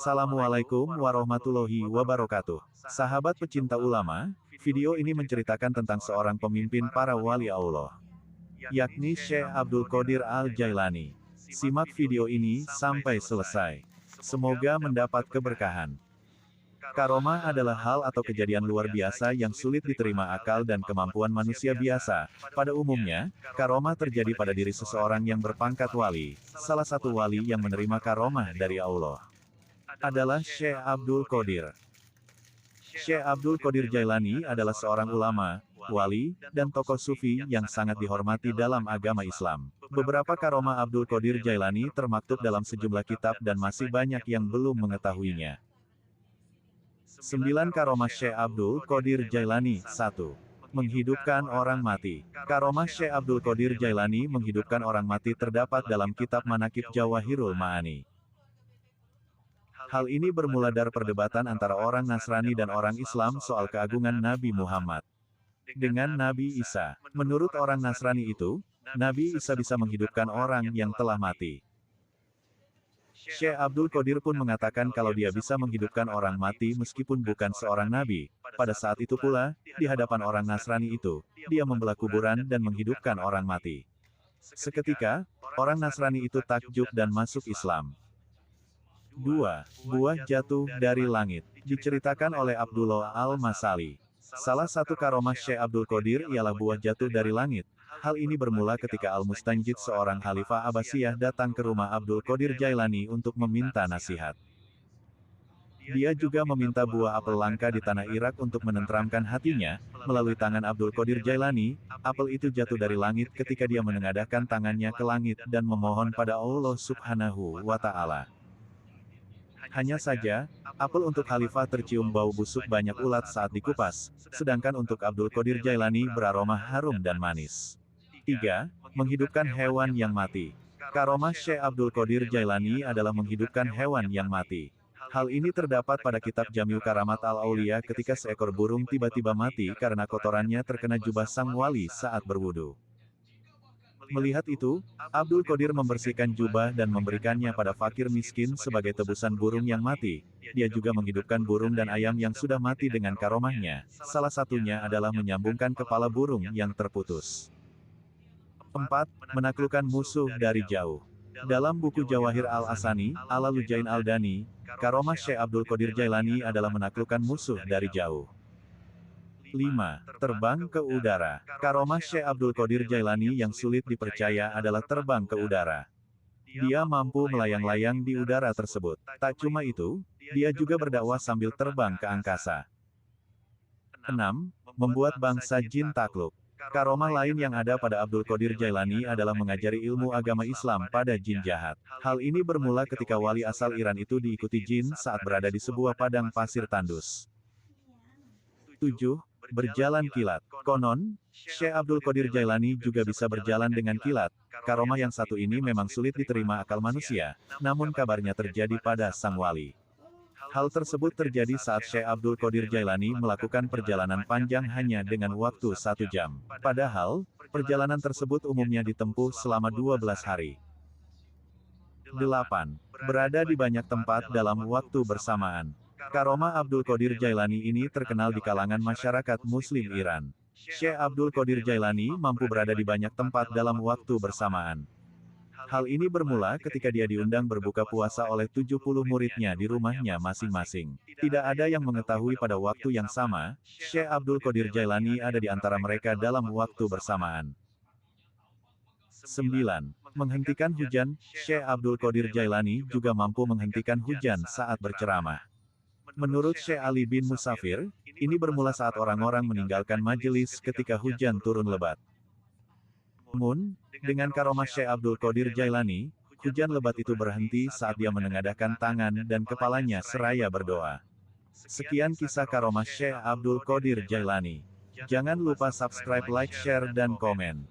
Assalamualaikum warahmatullahi wabarakatuh. Sahabat pecinta ulama, video ini menceritakan tentang seorang pemimpin para wali Allah, yakni Syekh Abdul Qadir Al-Jailani. Simak video ini sampai selesai. Semoga mendapat keberkahan. Karomah adalah hal atau kejadian luar biasa yang sulit diterima akal dan kemampuan manusia biasa. Pada umumnya, karomah terjadi pada diri seseorang yang berpangkat wali. Salah satu wali yang menerima karomah dari Allah adalah Syekh Abdul Qadir. Syekh Abdul Qadir Jailani adalah seorang ulama, wali, dan tokoh sufi yang sangat dihormati dalam agama Islam. Beberapa karomah Abdul Qadir Jailani termaktub dalam sejumlah kitab dan masih banyak yang belum mengetahuinya. 9 karomah Syekh Abdul Qadir Jailani. 1. Menghidupkan orang mati. Karomah Syekh Abdul Qadir Jailani menghidupkan orang mati terdapat dalam kitab Manaqib Jawahirul Ma'ani. Hal ini bermula dari perdebatan antara orang Nasrani dan orang Islam soal keagungan Nabi Muhammad dengan Nabi Isa. Menurut orang Nasrani itu, Nabi Isa bisa menghidupkan orang yang telah mati. Syekh Abdul Qadir pun mengatakan kalau dia bisa menghidupkan orang mati meskipun bukan seorang nabi. Pada saat itu pula, di hadapan orang Nasrani itu, dia membelah kuburan dan menghidupkan orang mati. Seketika, orang Nasrani itu takjub dan masuk Islam. 2. Buah jatuh dari langit. Diceritakan oleh Abdullah Al-Masali. Salah satu karomah Syekh Abdul Qadir ialah buah jatuh dari langit. Hal ini bermula ketika Al-Mustanjid, seorang khalifah Abbasiyah, datang ke rumah Abdul Qadir Jailani untuk meminta nasihat. Dia juga meminta buah apel langka di tanah Irak untuk menenteramkan hatinya. Melalui tangan Abdul Qadir Jailani, apel itu jatuh dari langit ketika dia menengadahkan tangannya ke langit dan memohon pada Allah Subhanahu wa Ta'ala. Hanya saja, apel untuk khalifah tercium bau busuk banyak ulat saat dikupas, sedangkan untuk Abdul Qadir Jailani beraroma harum dan manis. 3. Menghidupkan hewan yang mati. Karomah Syekh Abdul Qadir Jailani adalah menghidupkan hewan yang mati. Hal ini terdapat pada kitab Jami'u Karamat Al-Auliya ketika seekor burung tiba-tiba mati karena kotorannya terkena jubah sang wali saat berwudu. Melihat itu, Abdul Qadir membersihkan jubah dan memberikannya pada fakir miskin sebagai tebusan burung yang mati. Dia juga menghidupkan burung dan ayam yang sudah mati dengan karomahnya. Salah satunya adalah menyambungkan kepala burung yang terputus. 4. Menaklukkan musuh dari jauh. Dalam buku Jawahir Al-Asani, Al-Lujain Al-Dani, karomah Syekh Abdul Qadir Jailani adalah menaklukkan musuh dari jauh. 5. Terbang ke udara. Karomah Syekh Abdul Qadir Jailani yang sulit dipercaya adalah terbang ke udara. Dia mampu melayang-layang di udara tersebut. Tak cuma itu, dia juga berdakwah sambil terbang ke angkasa. 6. Membuat bangsa jin takluk. Karomah lain yang ada pada Abdul Qadir Jailani adalah mengajari ilmu agama Islam pada jin jahat. Hal ini bermula ketika wali asal Iran itu diikuti jin saat berada di sebuah padang pasir tandus. 7. Berjalan kilat. Konon, Syekh Abdul Qadir Jailani juga bisa berjalan dengan kilat. Karomah yang satu ini memang sulit diterima akal manusia, namun kabarnya terjadi pada sang wali. Hal tersebut terjadi saat Syekh Abdul Qadir Jailani melakukan perjalanan panjang hanya dengan waktu 1 jam. Padahal, perjalanan tersebut umumnya ditempuh selama 12 hari. 8. Berada di banyak tempat dalam waktu bersamaan. Karomah Abdul Qadir Jailani ini terkenal di kalangan masyarakat Muslim Iran. Syekh Abdul Qadir Jailani mampu berada di banyak tempat dalam waktu bersamaan. Hal ini bermula ketika dia diundang berbuka puasa oleh 70 muridnya di rumahnya masing-masing. Tidak ada yang mengetahui pada waktu yang sama, Syekh Abdul Qadir Jailani ada di antara mereka dalam waktu bersamaan. 9. Menghentikan hujan. Syekh Abdul Qadir Jailani juga mampu menghentikan hujan saat berceramah. Menurut Syekh Ali bin Musafir, ini bermula saat orang-orang meninggalkan majelis ketika hujan turun lebat. Namun, dengan karomah Syekh Abdul Qadir Jailani, hujan lebat itu berhenti saat dia menengadahkan tangan dan kepalanya seraya berdoa. Sekian kisah karomah Syekh Abdul Qadir Jailani. Jangan lupa subscribe, like, share, dan komen.